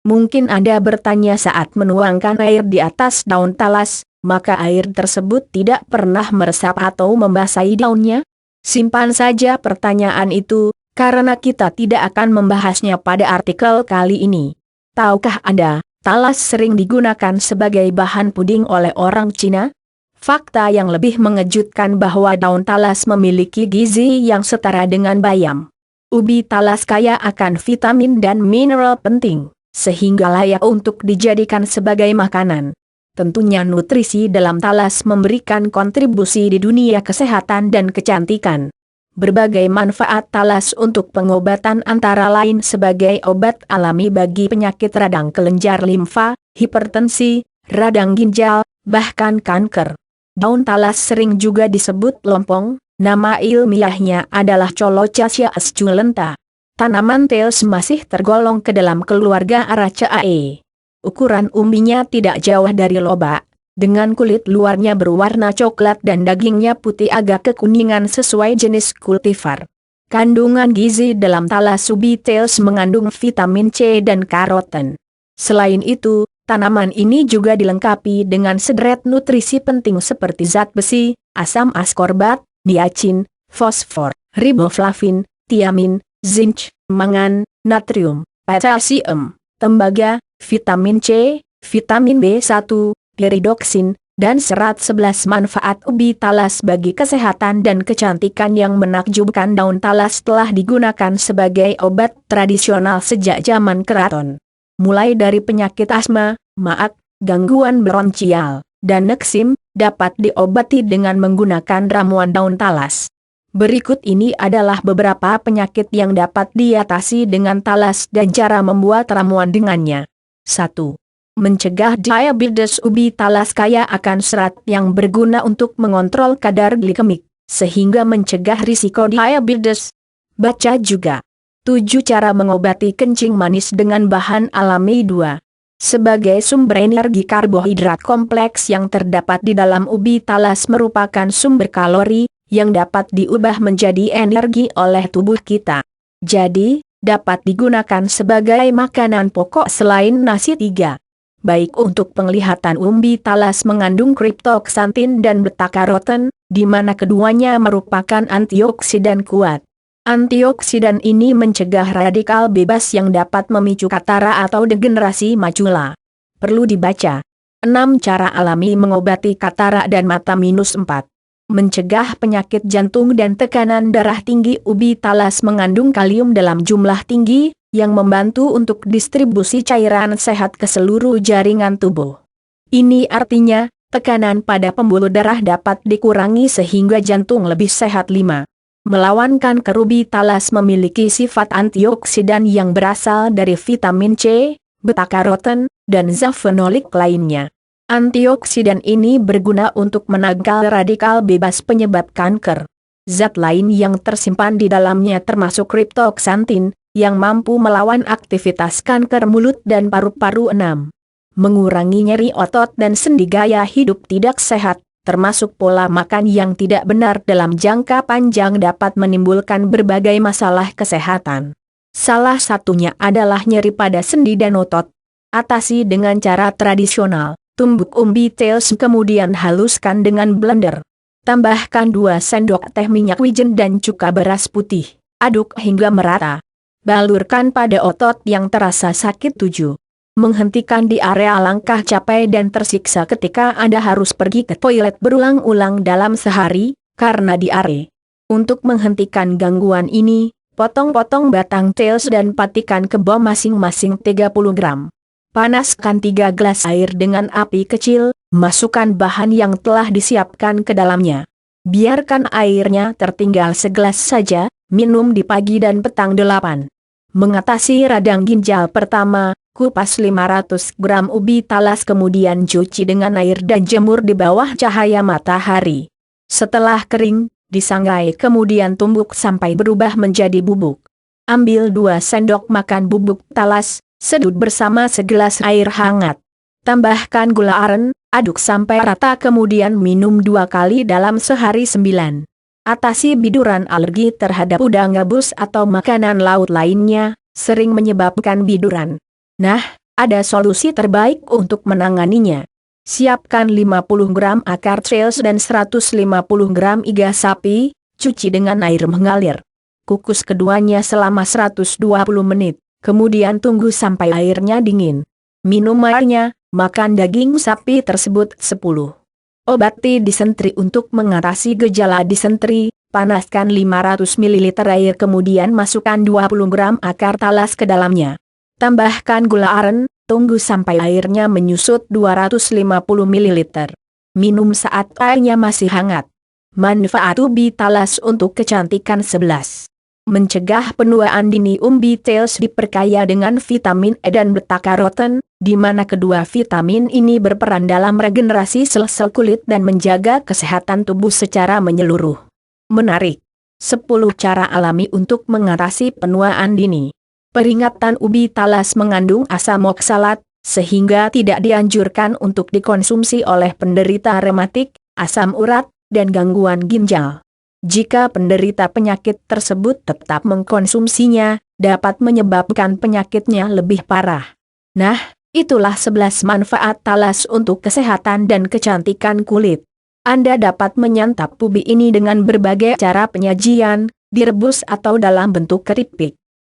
Mungkin Anda bertanya saat menuangkan air di atas daun talas, maka air tersebut tidak pernah meresap atau membasahi daunnya? Simpan saja pertanyaan itu, karena kita tidak akan membahasnya pada artikel kali ini. Tahukah Anda, talas sering digunakan sebagai bahan puding oleh orang Cina? Fakta yang lebih mengejutkan bahwa daun talas memiliki gizi yang setara dengan bayam. Ubi talas kaya akan vitamin dan mineral penting, sehingga layak untuk dijadikan sebagai makanan. Tentunya nutrisi dalam talas memberikan kontribusi di dunia kesehatan dan kecantikan. Berbagai manfaat talas untuk pengobatan antara lain sebagai obat alami bagi penyakit radang kelenjar limfa, hipertensi, radang ginjal, bahkan kanker. Daun talas sering juga disebut lompong, nama ilmiahnya adalah Colocasia esculenta. Tanaman teos masih tergolong ke dalam keluarga Araceae. Ukuran umbinya tidak jauh dari lobak, dengan kulit luarnya berwarna coklat dan dagingnya putih agak kekuningan sesuai jenis kultivar. Kandungan gizi dalam talas ubi teos mengandung vitamin C dan karoten. Selain itu, tanaman ini juga dilengkapi dengan sederet nutrisi penting seperti zat besi, asam askorbat, niacin, fosfor, riboflavin, tiamin, zinc, mangan, natrium, potasium, tembaga, vitamin C, vitamin B1, piridoksin, dan serat 11 manfaat ubi talas bagi kesehatan dan kecantikan yang menakjubkan. Daun talas telah digunakan sebagai obat tradisional sejak zaman keraton. Mulai dari penyakit asma, maag, gangguan bronkial, dan eksim, dapat diobati dengan menggunakan ramuan daun talas. Berikut ini adalah beberapa penyakit yang dapat diatasi dengan talas dan cara membuat ramuan dengannya. 1. Mencegah diabetes. Ubi talas kaya akan serat yang berguna untuk mengontrol kadar glikemik, sehingga mencegah risiko diabetes. Baca juga 7 cara mengobati kencing manis dengan bahan alami. 2. Sebagai sumber energi, karbohidrat kompleks yang terdapat di dalam ubi talas merupakan sumber kalori yang dapat diubah menjadi energi oleh tubuh kita. Jadi, dapat digunakan sebagai makanan pokok selain nasi. 3. Baik untuk penglihatan. Ubi talas mengandung kriptoksantin dan beta-karoten, di mana keduanya merupakan antioksidan kuat. Antioksidan ini mencegah radikal bebas yang dapat memicu katara atau degenerasi macula. Perlu dibaca. 6 cara alami mengobati katara dan mata. 4. Mencegah penyakit jantung dan tekanan darah tinggi. Ubi talas mengandung kalium dalam jumlah tinggi, yang membantu untuk distribusi cairan sehat ke seluruh jaringan tubuh. Ini artinya, tekanan pada pembuluh darah dapat dikurangi sehingga jantung lebih sehat. 5. Melawan kanker. Ubi talas memiliki sifat antioksidan yang berasal dari vitamin C, beta-karoten, dan zat fenolik lainnya. Antioksidan ini berguna untuk menangkal radikal bebas penyebab kanker. Zat lain yang tersimpan di dalamnya termasuk kriptoksantin, yang mampu melawan aktivitas kanker mulut dan paru-paru. 6. Mengurangi nyeri otot dan sendi. Gaya hidup tidak sehat, termasuk pola makan yang tidak benar dalam jangka panjang, dapat menimbulkan berbagai masalah kesehatan. Salah satunya adalah nyeri pada sendi dan otot. Atasi dengan cara tradisional. Tumbuk ubi teos kemudian haluskan dengan blender. Tambahkan 2 sendok teh minyak wijen dan cuka beras putih. Aduk hingga merata. Balurkan pada otot yang terasa sakit. 7. Menghentikan di area langkah capek dan tersiksa ketika Anda harus pergi ke toilet berulang-ulang dalam sehari, karena diare. Untuk menghentikan gangguan ini, potong-potong batang teos dan patikan ke bawah masing-masing 30 gram. Panaskan 3 gelas air dengan api kecil, masukkan bahan yang telah disiapkan ke dalamnya. Biarkan airnya tertinggal segelas saja, minum di pagi dan petang. 8. Mengatasi radang ginjal. Pertama, kupas 500 gram ubi talas kemudian cuci dengan air dan jemur di bawah cahaya matahari. Setelah kering, disangrai kemudian tumbuk sampai berubah menjadi bubuk. Ambil 2 sendok makan bubuk talas, sedut bersama segelas air hangat. Tambahkan gula aren, aduk sampai rata kemudian minum 2 kali dalam sehari. 9. Atasi biduran. Alergi terhadap udang gabus atau makanan laut lainnya, sering menyebabkan biduran. Nah, Ada solusi terbaik untuk menanganinya. Siapkan 50 gram akar trails dan 150 gram iga sapi, cuci dengan air mengalir. Kukus keduanya selama 120 menit, kemudian tunggu sampai airnya dingin. Minum airnya, makan daging sapi tersebut 10. Obati disentri. Untuk mengatasi gejala disentri, panaskan 500 ml air kemudian masukkan 20 gram akar talas ke dalamnya. Tambahkan gula aren, tunggu sampai airnya menyusut 250 ml. Minum saat airnya masih hangat. Manfaat ubi talas untuk kecantikan 11. Mencegah penuaan dini. Ubi talas diperkaya dengan vitamin E dan beta-karoten, di mana kedua vitamin ini berperan dalam regenerasi sel-sel kulit dan menjaga kesehatan tubuh secara menyeluruh. Menarik. 10 cara alami untuk mengatasi penuaan dini. Peringatan: ubi talas mengandung asam oksalat, sehingga tidak dianjurkan untuk dikonsumsi oleh penderita rematik, asam urat, dan gangguan ginjal. Jika penderita penyakit tersebut tetap mengkonsumsinya, dapat menyebabkan penyakitnya lebih parah. Nah, itulah 11 manfaat talas untuk kesehatan dan kecantikan kulit. Anda dapat menyantap ubi ini dengan berbagai cara penyajian, direbus atau dalam bentuk keripik.